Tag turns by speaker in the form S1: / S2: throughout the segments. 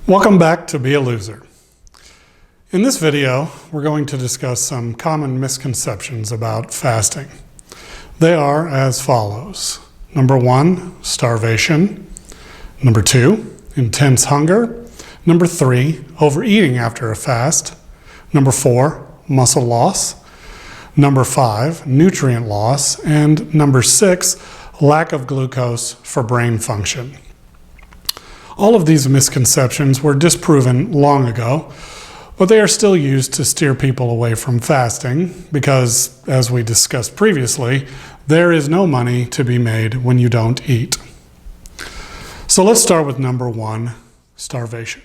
S1: Welcome back to Be a Loser. In this video, we're going to discuss some common misconceptions about fasting. They are as follows. Number 1, starvation. Number 2, intense hunger. Number 3, overeating after a fast. Number 4, muscle loss. Number 5, nutrient loss. And number 6, lack of glucose for brain function. All of these misconceptions were disproven long ago, but they are still used to steer people away from fasting because, as we discussed previously, there is no money to be made when you don't eat. So let's start with number 1, starvation.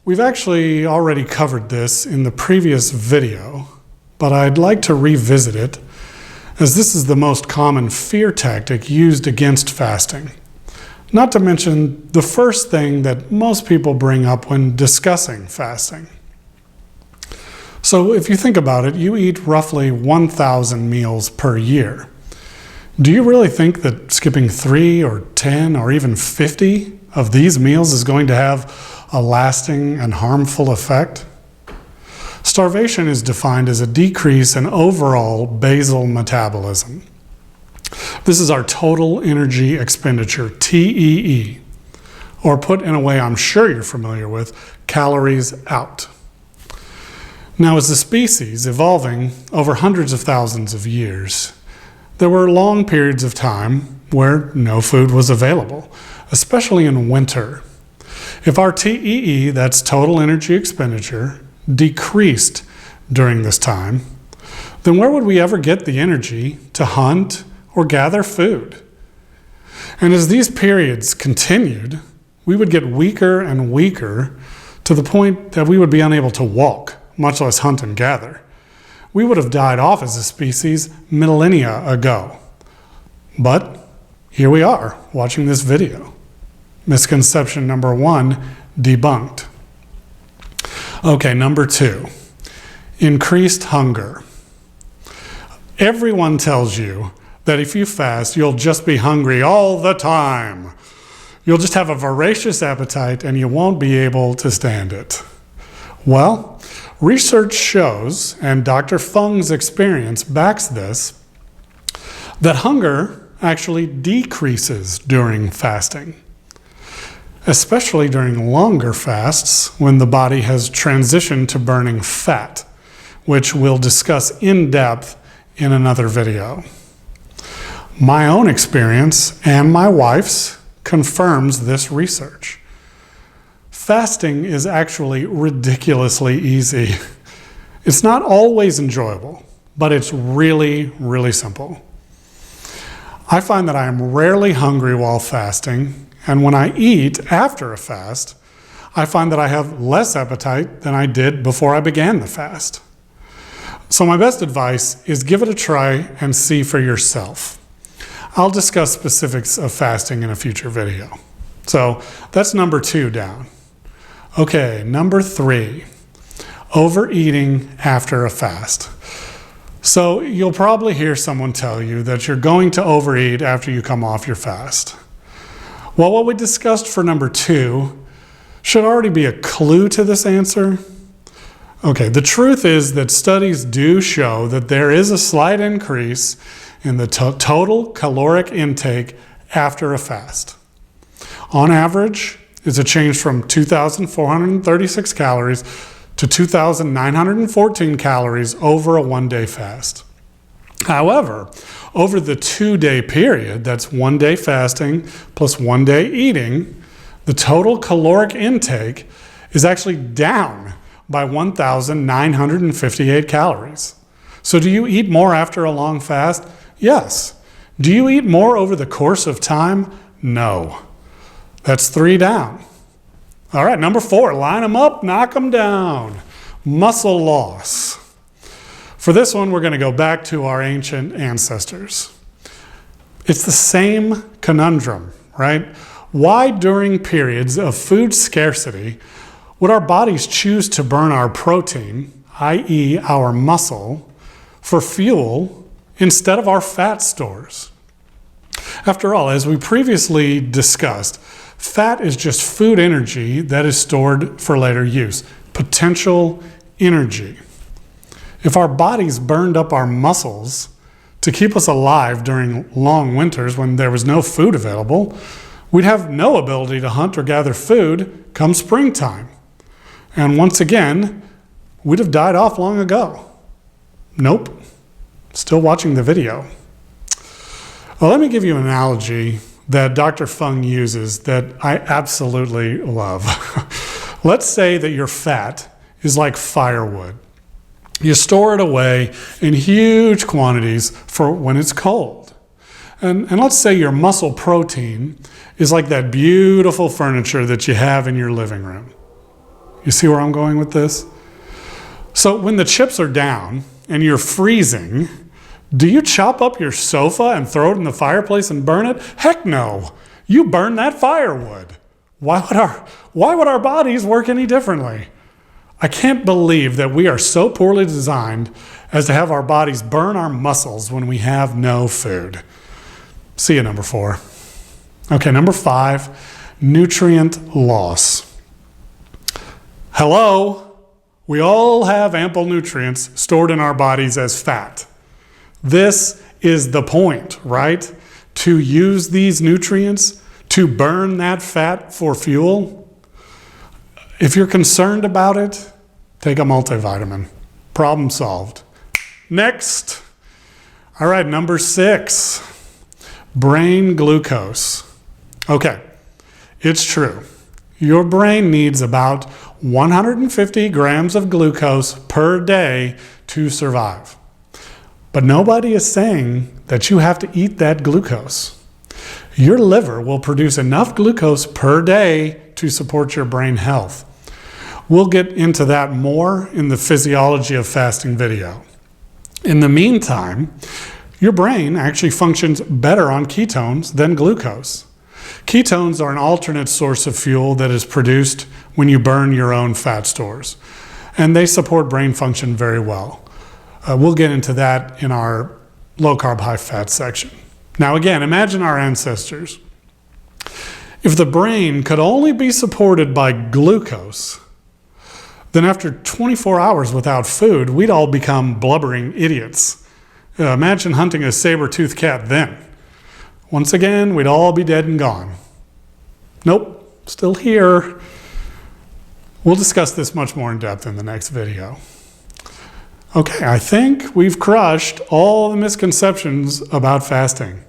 S1: We've actually already covered this in the previous video, but I'd like to revisit it as this is the most common fear tactic used against fasting. Not to mention the first thing that most people bring up when discussing fasting. So if you think about it, you eat roughly 1,000 meals per year. Do you really think that skipping 3 or 10 or even 50 of these meals is going to have a lasting and harmful effect? Starvation is defined as a decrease in overall basal metabolism. This is our total energy expenditure, TEE, or put in a way I'm sure you're familiar with, calories out. Now, as a species evolving over hundreds of thousands of years, there were long periods of time where no food was available, especially in winter. If our TEE, that's total energy expenditure, decreased during this time, then where would we ever get the energy to hunt or gather food? And as these periods continued, we would get weaker and weaker to the point that we would be unable to walk, much less hunt and gather. We would have died off as a species millennia ago. But here we are, watching this video. Misconception number 1, debunked. Okay, number 2, increased hunger. Everyone tells you that if you fast, you'll just be hungry all the time. You'll just have a voracious appetite and you won't be able to stand it. Well, research shows, and Dr. Fung's experience backs this, that hunger actually decreases during fasting, especially during longer fasts when the body has transitioned to burning fat, which we'll discuss in depth in another video. My own experience and my wife's confirms this research. Fasting is actually ridiculously easy. It's not always enjoyable, but it's really, really simple. I find that I am rarely hungry while fasting, and when I eat after a fast, I find that I have less appetite than I did before I began the fast. So my best advice is give it a try and see for yourself. I'll discuss specifics of fasting in a future video. So that's number 2 down. Okay, number 3, overeating after a fast. So you'll probably hear someone tell you that you're going to overeat after you come off your fast. Well, what we discussed for number 2 should already be a clue to this answer. Okay, the truth is that studies do show that there is a slight increase in the total caloric intake after a fast. On average, it's a change from 2,436 calories to 2,914 calories over a 1-day fast. However, over the 2-day period, that's 1 day fasting plus 1 day eating, the total caloric intake is actually down by 1,958 calories. So do you eat more after a long fast? Yes. Do you eat more over the course of time? No. That's 3 down. All right, number 4, line them up, knock them down. Muscle loss. For this one, we're going to go back to our ancient ancestors. It's the same conundrum, right? Why during periods of food scarcity would our bodies choose to burn our protein, i.e. our muscle, for fuel instead of our fat stores? After all, as we previously discussed, Fat is just food energy that is stored for later use. Potential energy. If our bodies burned up our muscles to keep us alive during long winters when there was no food available, we'd have no ability to hunt or gather food come springtime. And once again, we'd have died off long ago. Nope. Still watching the video. Well, let me give you an analogy that Dr. Fung uses that I absolutely love. Let's say that your fat is like firewood. You store it away in huge quantities for when it's cold. And let's say your muscle protein is like that beautiful furniture that you have in your living room. You see where I'm going with this? So when the chips are down and you're freezing, do you chop up your sofa and throw it in the fireplace and burn it? Heck no. You burn that firewood. Why would our bodies work any differently? I can't believe that we are so poorly designed as to have our bodies burn our muscles when we have no food. See you, number 4. Okay, number 5, nutrient loss. Hello, we all have ample nutrients stored in our bodies as fat. This is the point, right? To use these nutrients, to burn that fat for fuel. If you're concerned about it, take a multivitamin. Problem solved. Next. All right, number 6, brain glucose. Okay, it's true. Your brain needs about 150 grams of glucose per day to survive. But nobody is saying that you have to eat that glucose. Your liver will produce enough glucose per day to support your brain health. We'll get into that more in the physiology of fasting video. In the meantime, your brain actually functions better on ketones than glucose. Ketones are an alternate source of fuel that is produced when you burn your own fat stores, and they support brain function very well. We'll get into that in our low-carb, high-fat section. Now again, imagine our ancestors. If the brain could only be supported by glucose, then after 24 hours without food, we'd all become blubbering idiots. Imagine hunting a saber-toothed cat then. Once again, we'd all be dead and gone. Nope, still here. We'll discuss this much more in depth in the next video. Okay, I think we've crushed all the misconceptions about fasting.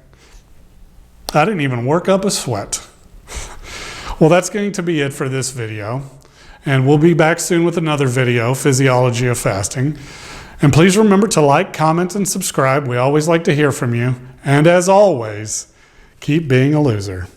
S1: I didn't even work up a sweat. Well, that's going to be it for this video. And we'll be back soon with another video, Physiology of Fasting. And please remember to like, comment, and subscribe. We always like to hear from you. And as always, keep being a loser.